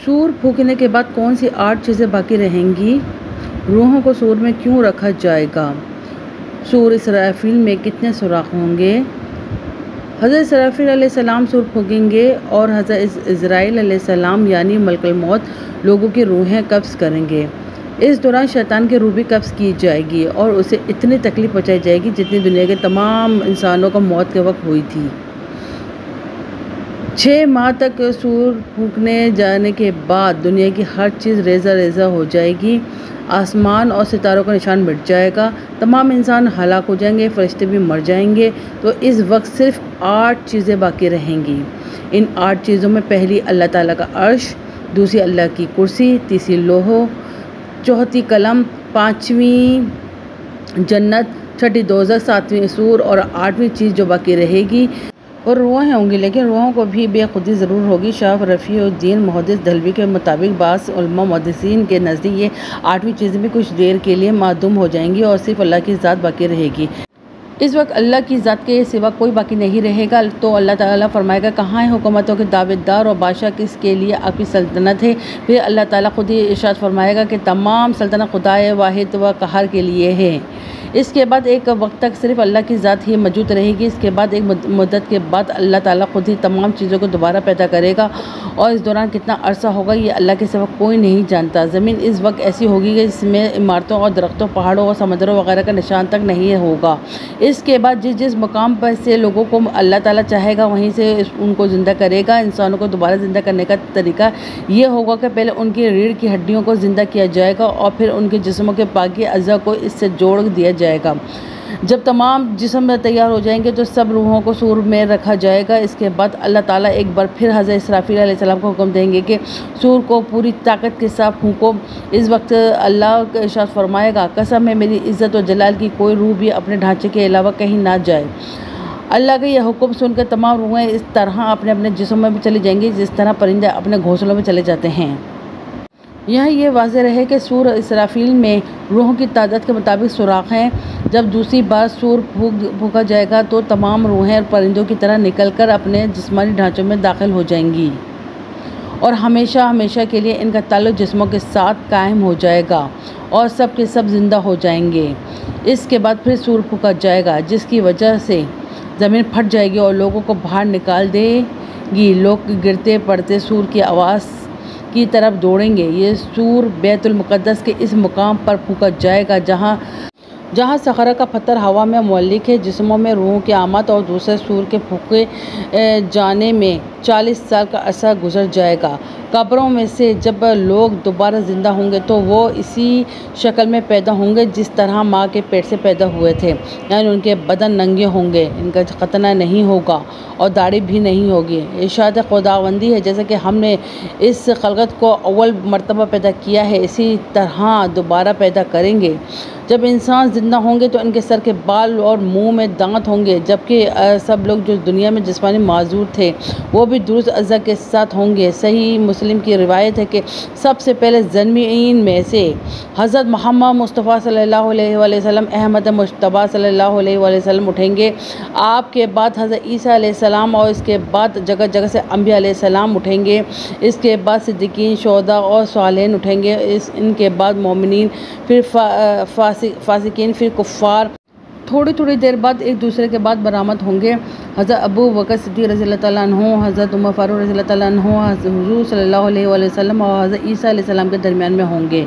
सूर फूकने के बाद कौन सी 8 चीज़ें बाकी रहेंगी? रूहों को सूर में क्यों रखा जाएगा? सूर इसराफील में कितने सुराख होंगे? हज़रत इसराफील अलैहिस्सलाम सूर फूकेंगे और हज़रत इज़राइल अलैहिस्सलाम यानी मलकुल मौत लोगों की रूहें कब्ज़ करेंगे। इस दौरान शैतान की रूह भी कब्ज़ की जाएगी और उसे इतनी तकलीफ़ पहुँचाई जाएगी जितनी दुनिया के तमाम इंसानों को मौत के वक्त हुई थी। 6 माह तक सूर फूकने जाने के बाद दुनिया की हर चीज़ रेज़ा रेज़ा हो जाएगी। आसमान और सितारों का निशान मिट जाएगा, तमाम इंसान हलाक हो जाएंगे, फरिश्ते भी मर जाएंगे। तो इस वक्त सिर्फ 8 चीज़ें बाकी रहेंगी। इन 8 चीज़ों में पहली अल्लाह ताला का अर्श, दूसरी अल्लाह की कुर्सी, तीसरी लोहो, चौथी कलम, 5वीं जन्नत, छठी दोज़ख, 7वीं सूर और 8वीं चीज़ जो बाकी रहेगी और रूहें होंगी, लेकिन रूहों को भी बेखुदी ज़रूर होगी। शाह रफ़ीउद्दीन मुहद्दिस दहलवी के मुताबिक बास उलमा मुहद्दिसीन के नज़दीक ये 8वीं चीज़ें भी कुछ देर के लिए मादूम हो जाएंगी और सिर्फ अल्लाह की ज़ात बाकी रहेगी। इस वक्त अल्लाह की ज़ात के सिवा कोई बाकी नहीं रहेगा। तो अल्लाह ताला फरमाएगा, कहाँ है हुकूमतों के दावेदार और बादशाह, किसके लिए आपकी सल्तनत है? फिर अल्लाह ताला खुद ही इरशाद फरमाएगा कि तमाम सल्तनत खुदाए वाहिद व कहर के लिए है। इसके बाद एक वक्त तक सिर्फ अल्लाह की ज़ात ही मौजूद रहेगी। इसके बाद एक मुद्दत के बाद अल्लाह ताला खुद ही तमाम चीज़ों को दोबारा पैदा करेगा और इस दौरान कितना अरसा होगा ये अल्लाह के सिवा कोई नहीं जानता। ज़मीन इस वक्त ऐसी होगी कि इसमें इमारतों और दरख्तों, पहाड़ों और समंदरों वगैरह का निशान तक नहीं होगा। इसके बाद जिस जिस मकाम पर से लोगों को अल्लाह ताला चाहेगा वहीं से उनको ज़िंदा करेगा। इंसानों को दोबारा ज़िंदा करने का तरीका ये होगा कि पहले उनकी रीढ़ की हड्डियों को ज़िंदा किया जाएगा और फिर उनके जिस्मों के बाकी अज़ा को इससे जोड़ दिया जाएगा। जब तमाम जिस्म तैयार हो जाएंगे तो सब रूहों को सूर में रखा जाएगा। इसके बाद अल्लाह ताला एक बार फिर हज़रत इसराफील अलैहिस्सलाम को हुक्म देंगे कि सूर को पूरी ताकत के साथ फूंको। इस वक्त अल्लाह का इरशाद फरमाएगा, कसम है मेरी इज़्ज़त और जलाल की, कोई रूह भी अपने ढांचे के अलावा कहीं ना जाए। अल्लाह का यह हुक्म सुनकर तमाम रूहें इस तरह अपने अपने जिस्म में भी चली जाएंगी जिस तरह परिंदे अपने घोंसलों में चले जाते हैं। यहाँ ये वाज़ेह रहे कि सूर इसराफील में रूहों की तादाद के मुताबिक सुराख हैं। जब दूसरी बार सूर फूका जाएगा तो तमाम रूहें परिंदों की तरह निकलकर अपने जिस्मानी ढांचों में दाखिल हो जाएंगी और हमेशा हमेशा के लिए इनका ताल्लुक़ जिस्मों के साथ कायम हो जाएगा और सब के सब ज़िंदा हो जाएंगे। इसके बाद फिर सूर फूका जाएगा जिसकी वजह से ज़मीन फट जाएगी और लोगों को बाहर निकाल देगी। लोग गिरते पड़ते सूर की आवाज़ की तरफ दौड़ेंगे। ये सूर बैतुल मुक़द्दस के इस मुकाम पर फूका जाएगा जहाँ सखरा का पत्थर हवा में मुअल्लिक है। जिस्मों में रूहों की आमद और दूसरे सूर के फूके जाने में 40 साल का अरसा गुजर जाएगा। कब्रों में से जब लोग दोबारा ज़िंदा होंगे तो वो इसी शक्ल में पैदा होंगे जिस तरह माँ के पेट से पैदा हुए थे, यानी उनके बदन नंगे होंगे, इनका खतना नहीं होगा और दाढ़ी भी नहीं होगी। इरशाद खुदावंदी है, जैसे कि हमने इस खलकत को अव्वल मर्तबा पैदा किया है इसी तरह दोबारा पैदा करेंगे। जब इंसान ज़िंदा होंगे तो इनके सर के बाल और मुंह में दांत होंगे, जबकि सब लोग जो दुनिया में जिस्मानी माजूर थे वो भी दुरुस्त अज़ा के साथ होंगे। सही मुस्लिम की रिवायत है कि सबसे पहले ज़मीन में से हज़रत मोहम्मद मुस्तफ़ा सल्लल्लाहु अलैहि वसल्लम, अहमद मुश्तबा सल्लल्लाहु अलैहि वसल्लम उठेंगे। आपके बाद हज़रत ईसा अलैहिस्सलाम और इसके बाद जगह जगह से अंबिया अलैहिस्सलाम उठेंगे। इसके बाद सिद्दीकीन, शोहदा और सालेहीन उठेंगे। इनके बाद मोमिनीन, फिर फासिकीन, फिर कुफ़ार। थोड़ी थोड़ी देर बाद एक दूसरे के बाद बरामद होंगे। हज़रत अबू बकर सिद्दीक़ रज़ियल्लाहु तआला अन्हु, हज़रत उमर फ़ारूक़ रज़ियल्लाहु तआला अन्हु, हुज़ूर सल्लल्लाहु अलैहि वसल्लम और हज़रत ईसा अलैहिस्सलाम के दरमियान में होंगे।